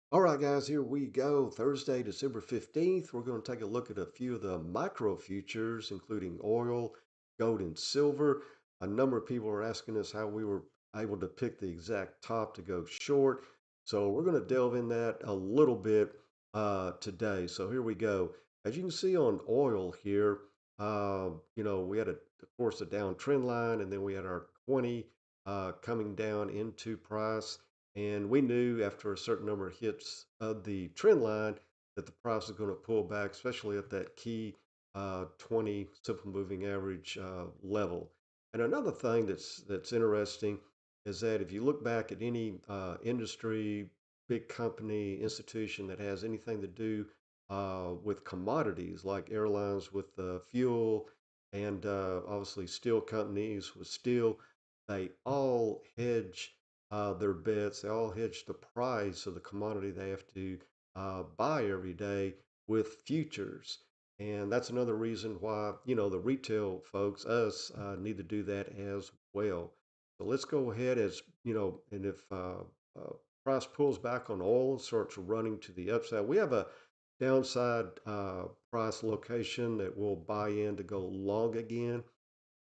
All right, guys, here we go. Thursday, December 15th. We're going to take a look at a few of the micro futures, including oil, gold, and silver. A number of people are asking us how we were able to pick the exact top to go short. So we're going to delve in that a little bit today. So here we go. As you can see on oil here, we had, of course, a downtrend line, and then we had our 20 coming down into price. And we knew after a certain number of hits of the trend line that the price was going to pull back, especially at that key 20 simple moving average level. And another thing that's interesting is that if you look back at any industry, big company, institution that has anything to do with commodities, like airlines with fuel, and obviously steel companies with steel, they all hedge their bets. They all hedge the price of the commodity they have to buy every day with futures. And that's another reason why, the retail folks, us, need to do that as well. So let's go ahead and if uh, price pulls back on oil and starts running to the upside, we have a downside price location that will buy in to go long again.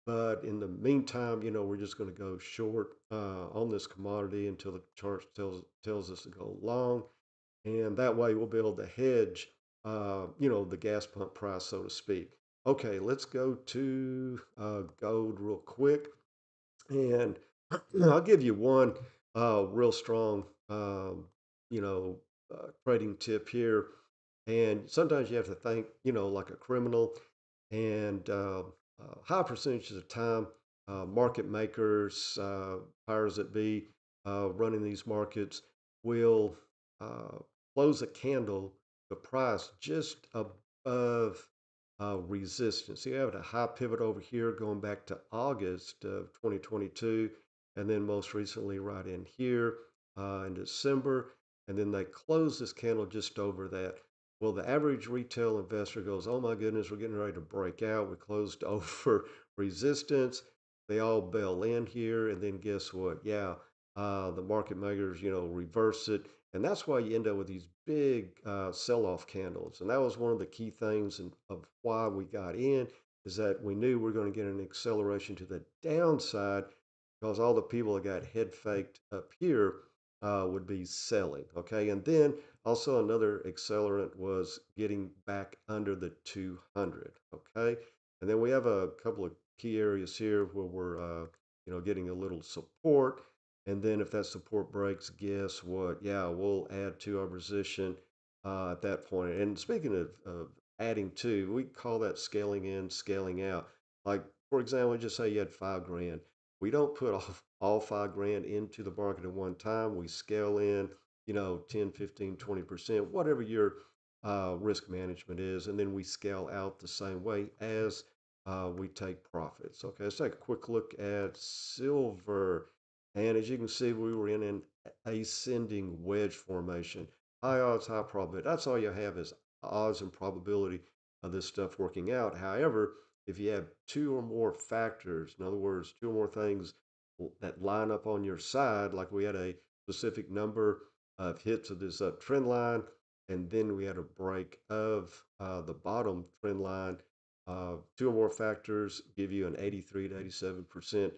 But in the meantime, we're just going to go short on this commodity until the chart tells us to go long, and that way we'll be able to hedge, the gas pump price, so to speak. Okay, let's go to gold real quick, and I'll give you one real strong, trading tip here. And sometimes you have to think, like a criminal. And high percentages of time, market makers, powers that be, running these markets will uh, close a candle, the price just above resistance. So you have a high pivot over here going back to August of 2022, and then most recently right in here in December. And then they close this candle just over that. Well, the average retail investor goes, "Oh my goodness, we're getting ready to break out. We closed over resistance." They all bail in here. And then guess what? Yeah, the market makers, reverse it. And that's why you end up with these big sell off candles. And that was one of the key things of why we got in, is that we knew we were going to get an acceleration to the downside because all the people that got head faked up here would be selling. Okay. And then also another accelerant was getting back under the 200. Okay. And then we have a couple of key areas here where we're, getting a little support. And then if that support breaks, guess what? Yeah, we'll add to our position at that point. And speaking of adding to, we call that scaling in, scaling out. Like, for example, just say you had 5 grand. We don't put all 5 grand into the market at one time. We scale in, 10, 15, 20%, whatever your risk management is. And then we scale out the same way as we take profits. Okay, let's take a quick look at silver. And as you can see, we were in an ascending wedge formation. High odds, high probability. That's all you have is odds and probability of this stuff working out. However, if you have two or more factors, in other words, two or more things that line up on your side, like we had a specific number of hits of this trend line, and then we had a break of the bottom trend line. Two or more factors give you an 83 to 87%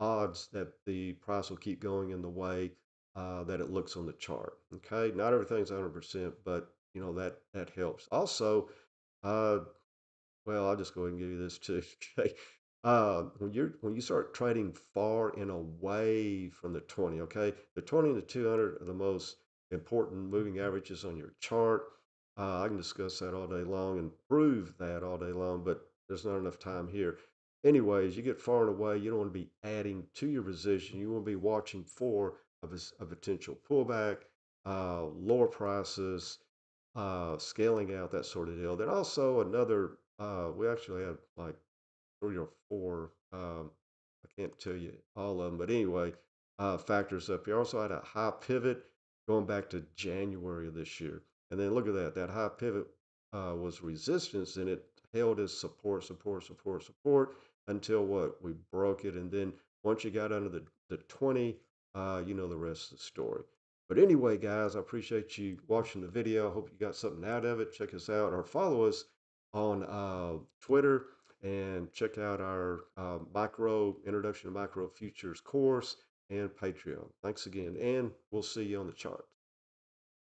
odds that the price will keep going in the way that it looks on the chart. Okay, not everything's 100%, but that helps. Also, uh, well, I'll just go ahead and give you this too. Okay. When you start trading far and away from the 20, okay, the 20 and the 200 are the most important moving averages on your chart. I can discuss that all day long and prove that all day long, but there's not enough time here. Anyways, you get far and away, you don't want to be adding to your position. You want to be watching for a potential pullback, lower prices, scaling out, that sort of deal. Then also another, we actually had like three or four, I can't tell you all of them, but anyway, factors up here. Also had a high pivot going back to January of this year. And then look at that, that high pivot was resistance, and it held as support, support, support, support until what? We broke it. And then once you got under the 20, you know the rest of the story. But anyway, guys, I appreciate you watching the video. I hope you got something out of it. Check us out or follow us on Twitter and check out our micro introduction to micro futures course and Patreon. Thanks again, and we'll see you on the chart.